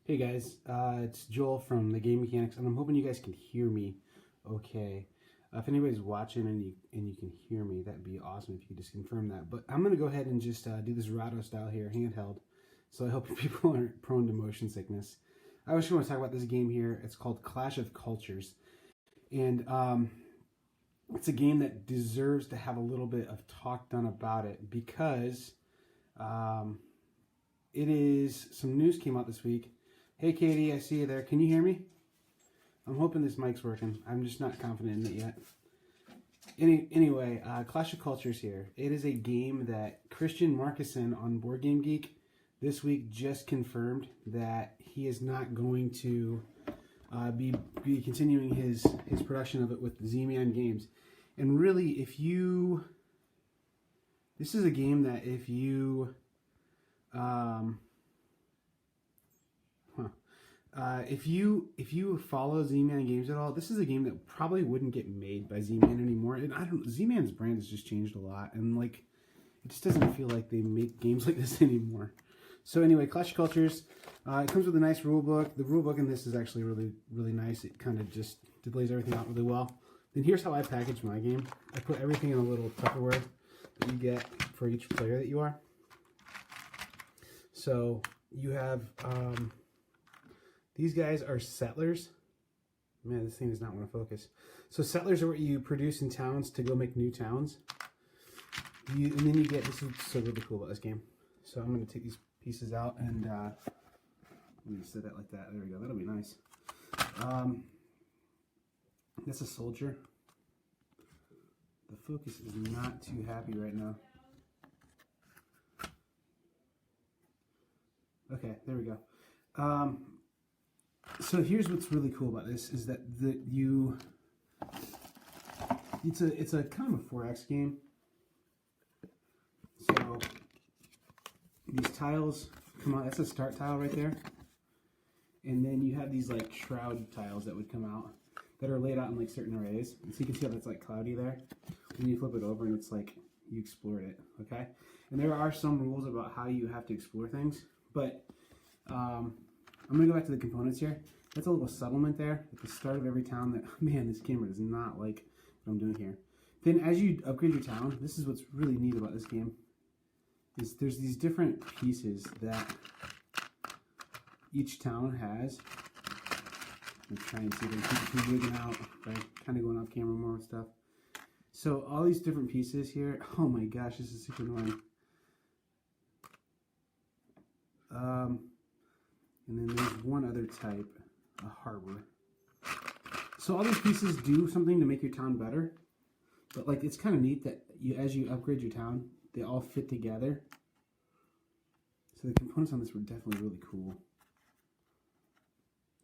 Hey guys, it's Joel from the Game Mechanics, and I'm hoping you guys can hear me okay. If anybody's watching and you can hear me, that'd be awesome if you could just confirm that. But I'm going to go ahead and just do this Rado style here, handheld, so I hope people aren't prone to motion sickness. I just want to talk about this game here. It's called Clash of Cultures, and it's a game that deserves to have a little bit of talk done about it because it is, some news came out this week. Hey Katie, I see you there. Can you hear me? I'm hoping this mic's working. I'm just not confident in it yet. Anyway, Clash of Cultures here. It is a game that Christian Marcuson on Boardgame Geek this week just confirmed that he is not going to be continuing his production of it with Z-Man Games. And really, this is a game that if you if you follow Z-Man Games at all, this is a game that probably wouldn't get made by Z-Man anymore. And Z-Man's brand has just changed a lot, and like it just doesn't feel like they make games like this anymore. So anyway, Clash of Cultures, it comes with a nice rule book. The rule book in this is actually really nice. It kind of just lays everything out really well. Then here's how I package my game. I put everything in a little Tupperware that you get for each player that you are. So you have these guys are settlers. Man, this thing does not want to focus. So settlers are what you produce in towns to go make new towns. And then you get, this is so really cool about this game. So I'm going to take these pieces out and let me set that like that. There we go. That'll be nice. That's a soldier. The focus is not too happy right now. Okay, there we go. So here's what's really cool about this is that it's a kind of a 4X game. So these tiles come out. That's a start tile right there, and then you have these like shroud tiles that would come out that are laid out in like certain arrays. And so you can see how that's like cloudy there. When you flip it over, and it's like you explored it. Okay, and there are some rules about how you have to explore things, but I'm going to go back to the components here. That's a little settlement there at the start of every town that, man, this camera does not like what I'm doing here. Then as you upgrade your town, this is what's really neat about this game, is there's these different pieces that each town has. I'm trying to see if I can keep wigging out by kind of going off camera more and stuff. So all these different pieces here, oh my gosh, this is super annoying. And then there's one other type, a harbor. So all these pieces do something to make your town better, but like it's kind of neat that as you upgrade your town, they all fit together. So the components on this were definitely really cool.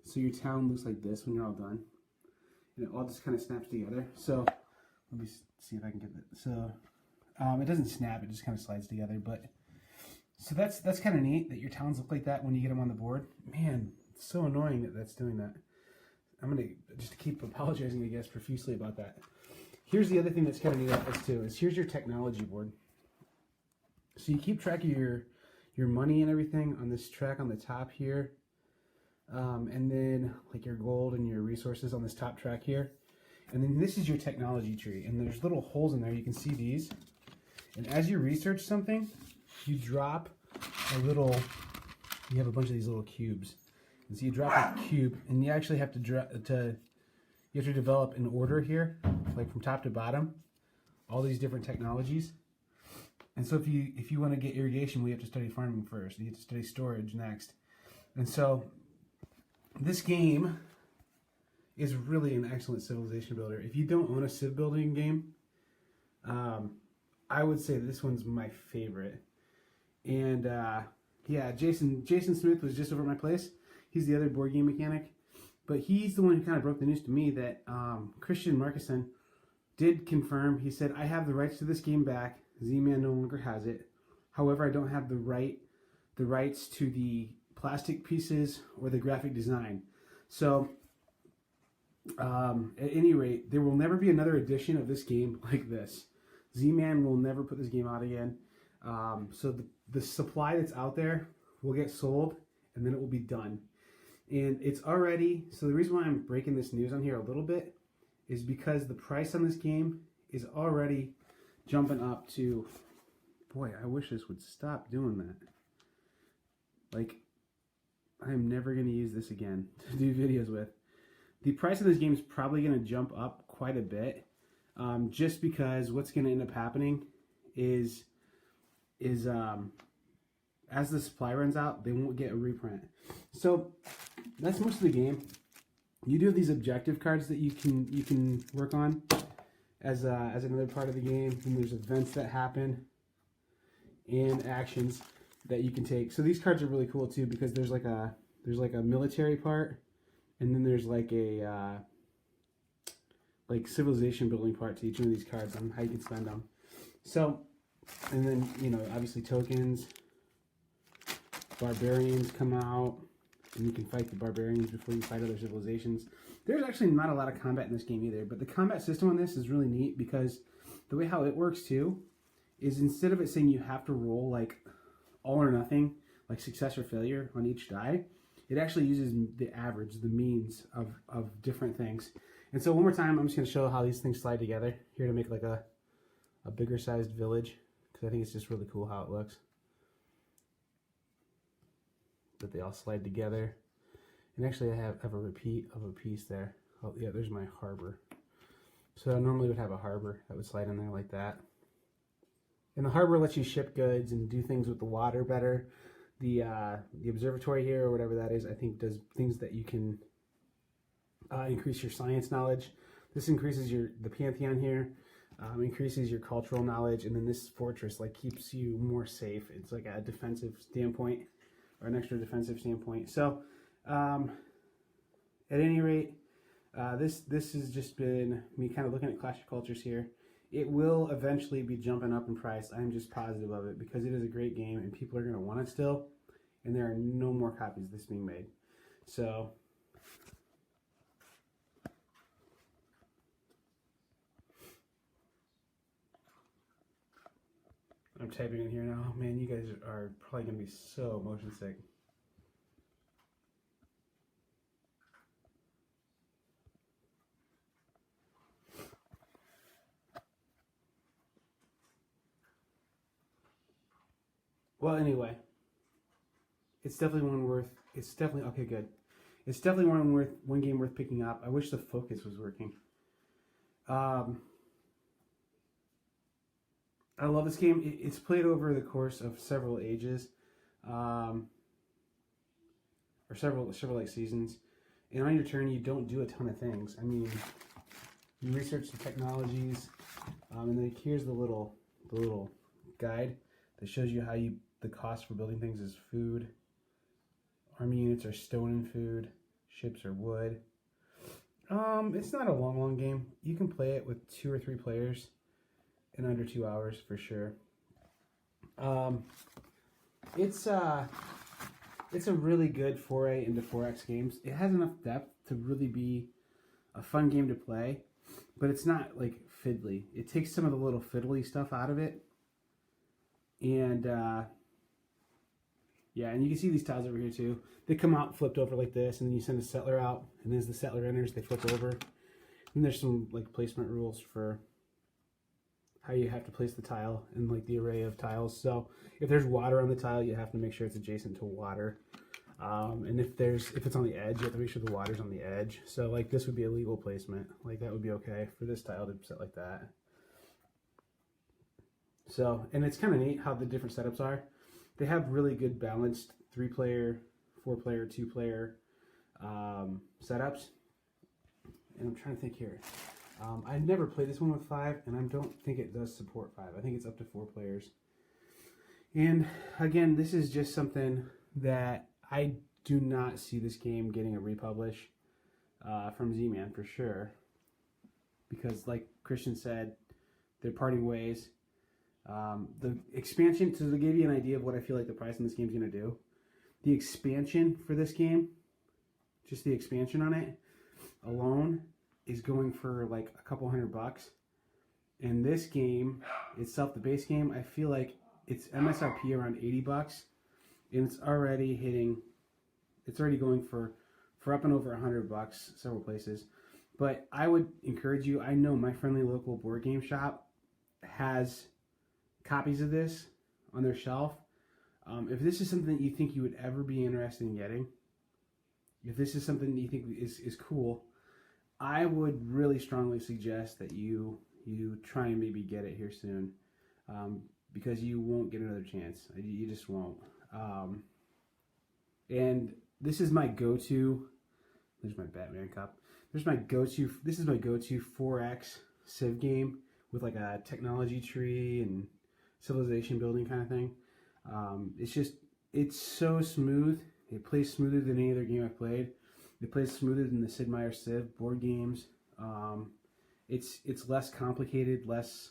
So your town looks like this when you're all done, and it all just kind of snaps together. So let me see if I can get that. So it doesn't snap; it just kind of slides together, but. So that's kind of neat that your towns look like that when you get them on the board. Man, it's so annoying that that's doing that. I'm going to just keep apologizing, I guess, profusely about that. Here's the other thing that's kind of neat about this too, is here's your technology board. So you keep track of your money and everything on this track on the top here. And then like your gold and your resources on this top track here. And then this is your technology tree. And there's little holes in there. You can see these. And as you research something, you drop a little, you have a bunch of these little cubes. And so you drop a cube, and you actually have to develop an order here, like from top to bottom, all these different technologies. And so if you want to get irrigation, we have to study farming first. You have to study storage next. And so this game is really an excellent civilization builder. If you don't own a civ building game, I would say this one's my favorite. And yeah, Jason Smith was just over at my place. He's the other board game mechanic, but he's the one who kind of broke the news to me that Christian Marcuson did confirm. He said, "I have the rights to this game back. Z-Man no longer has it. However, I don't have the rights to the plastic pieces or the graphic design." So at any rate, there will never be another edition of this game like this. Z-Man will never put this game out again. So the supply that's out there will get sold, and then it will be done. And it's already, so the reason why I'm breaking this news on here a little bit is because the price on this game is already jumping up to, boy, I wish this would stop doing that. Like, I'm never going to use this again to do videos with. The price of this game is probably going to jump up quite a bit, just because what's going to end up happening is as the supply runs out, they won't get a reprint. So that's most of the game. You do have these objective cards that you can work on as another part of the game, and there's events that happen and actions that you can take. So these cards are really cool too, because there's like a military part, and then there's like a like civilization building part to each one of these cards on how you can spend them. So, and then, you know, obviously tokens, barbarians come out, and you can fight the barbarians before you fight other civilizations. There's actually not a lot of combat in this game either, but the combat system on this is really neat, because the way how it works too is instead of it saying you have to roll like all or nothing, like success or failure on each die, it actually uses the average, the means of different things. And so one more time, I'm just going to show how these things slide together here to make like a bigger sized village, because I think it's just really cool how it looks. That they all slide together. And actually I have a repeat of a piece there. Oh yeah, there's my harbor. So I normally would have a harbor that would slide in there like that. And the harbor lets you ship goods and do things with the water better. The observatory here, or whatever that is, I think does things that you can increase your science knowledge. This increases the Pantheon here, increases your cultural knowledge, and then this fortress like keeps you more safe. It's like a defensive standpoint, or an extra defensive standpoint. So at any rate, this has just been me kind of looking at Clash of Cultures here. It will eventually be jumping up in price. I'm just positive of it, because it is a great game and people are going to want it still, and there are no more copies of this being made. So I'm typing in here now. Man, you guys are probably going to be so motion sick. Well, anyway, it's definitely one worth. It's definitely okay. Good. It's definitely one game worth picking up. I wish the focus was working. I love this game. It's played over the course of several ages, or several like seasons. And on your turn, you don't do a ton of things. I mean, you research the technologies, and then here's the little guide that shows you how the cost for building things is food. Army units are stone and food. Ships are wood. It's not a long game. You can play it with 2 or 3 players in under 2 hours for sure. It's a really good foray into 4X games. It has enough depth to really be a fun game to play, but it's not like fiddly. It takes some of the little fiddly stuff out of it. And yeah, and you can see these tiles over here too. They come out flipped over like this, and then you send a settler out, and as the settler enters, they flip over. And there's some like placement rules for how you have to place the tile and like the array of tiles. So if there's water on the tile, you have to make sure it's adjacent to water. And if it's on the edge, you have to make sure the water's on the edge. So like this would be a legal placement. Like that would be okay for this tile to set like that. So, and it's kind of neat how the different setups are. They have really good balanced 3-player, 4-player, 2-player setups. And I'm trying to think here. I've never played this one with 5, and I don't think it does support 5. I think it's up to 4 players. And again, this is just something that I do not see this game getting a republish from Z-Man for sure. Because like Christian said, they're parting ways. The expansion, to give you an idea of what I feel like the price on this game is going to do, the expansion for this game, just the expansion on it alone, is going for like a couple $100. And this game itself, the base game, I feel like it's MSRP around $80, and it's already going for for up and over $100 several places. But I would encourage you, I know my friendly local board game shop has copies of this on their shelf. If this is something that you think you would ever be interested in getting, if this is something that you think is cool, I would really strongly suggest that you try and maybe get it here soon, because you won't get another chance. You just won't. And this is my go-to. There's my Batman cup. There's my go-to. This is my go-to 4X Civ game with like a technology tree and civilization building kind of thing. It's so smooth. It plays smoother than any other game I've played. It plays smoother than the Sid Meier's Civ board games. It's less complicated, less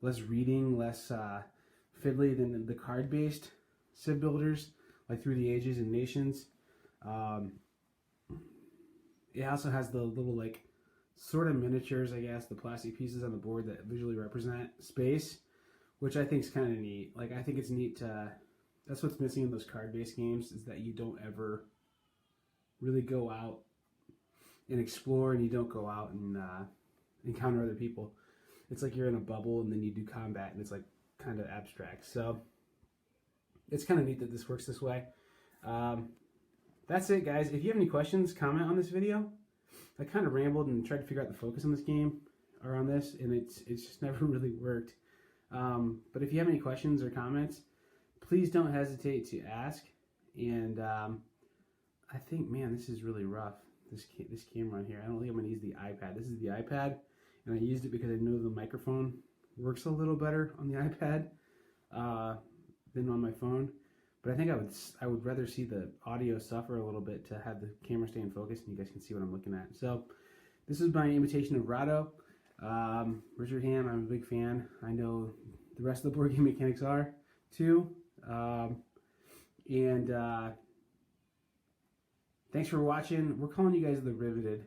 reading, less fiddly than the card-based Civ builders like Through the Ages and Nations. It also has the little like sort of miniatures, I guess, the plastic pieces on the board that visually represent space, which I think is kind of neat. Like, I think it's neat to, that's what's missing in those card-based games, is that you don't ever really go out and explore, and you don't go out and encounter other people. It's like you're in a bubble and then you do combat, and it's like kind of abstract. So it's kind of neat that this works this way. That's it, guys. If you have any questions, comment on this video. I kind of rambled and tried to figure out the focus on this game, or on this, and it's just never really worked. But if you have any questions or comments, please don't hesitate to ask. And I think, man, this is really rough, this camera on here. I don't think I'm going to use the iPad. This is the iPad, and I used it because I know the microphone works a little better on the iPad than on my phone. But I think I would rather see the audio suffer a little bit to have the camera stay in focus, and you guys can see what I'm looking at. So this is my imitation of Rado. Richard Ham, I'm a big fan. I know the rest of the board game mechanics are too. Thanks for watching. We're calling you guys the Riveted.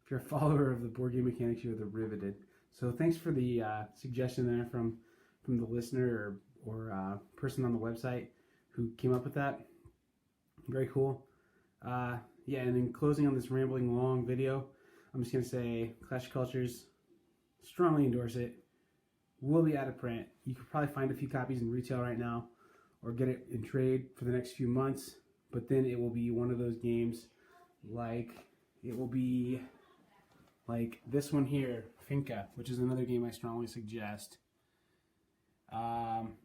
If you're a follower of the board game mechanics, you're the Riveted. So thanks for the suggestion there from the listener or person on the website who came up with that. Very cool. Yeah, and in closing on this rambling long video, I'm just going to say Clash of Cultures, strongly endorse it. Will be out of print. You could probably find a few copies in retail right now or get it in trade for the next few months, but then it will be one of those games like, it will be like this one here, Finca, which is another game I strongly suggest.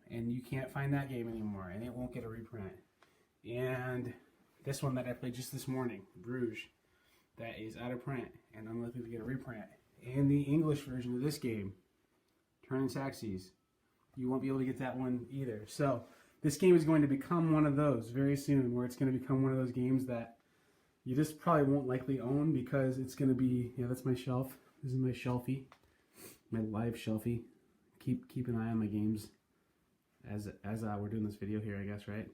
And you can't find that game anymore, and it won't get a reprint. And this one that I played just this morning, Bruges, that is out of print and unlikely to get a reprint. And the English version of this game, Turn Taxis, you won't be able to get that one either. So this game is going to become one of those very soon, where it's going to become one of those games that you just probably won't likely own, because it's going to be, yeah, that's my shelf. This is my shelfie, my live shelfie. Keep an eye on my games as we're doing this video here, I guess, right?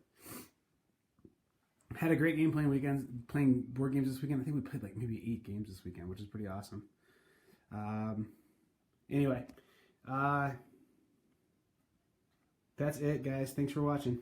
Had a great game playing board games this weekend. I think we played like maybe 8 games this weekend, which is pretty awesome. Anyway, that's it, guys. Thanks for watching.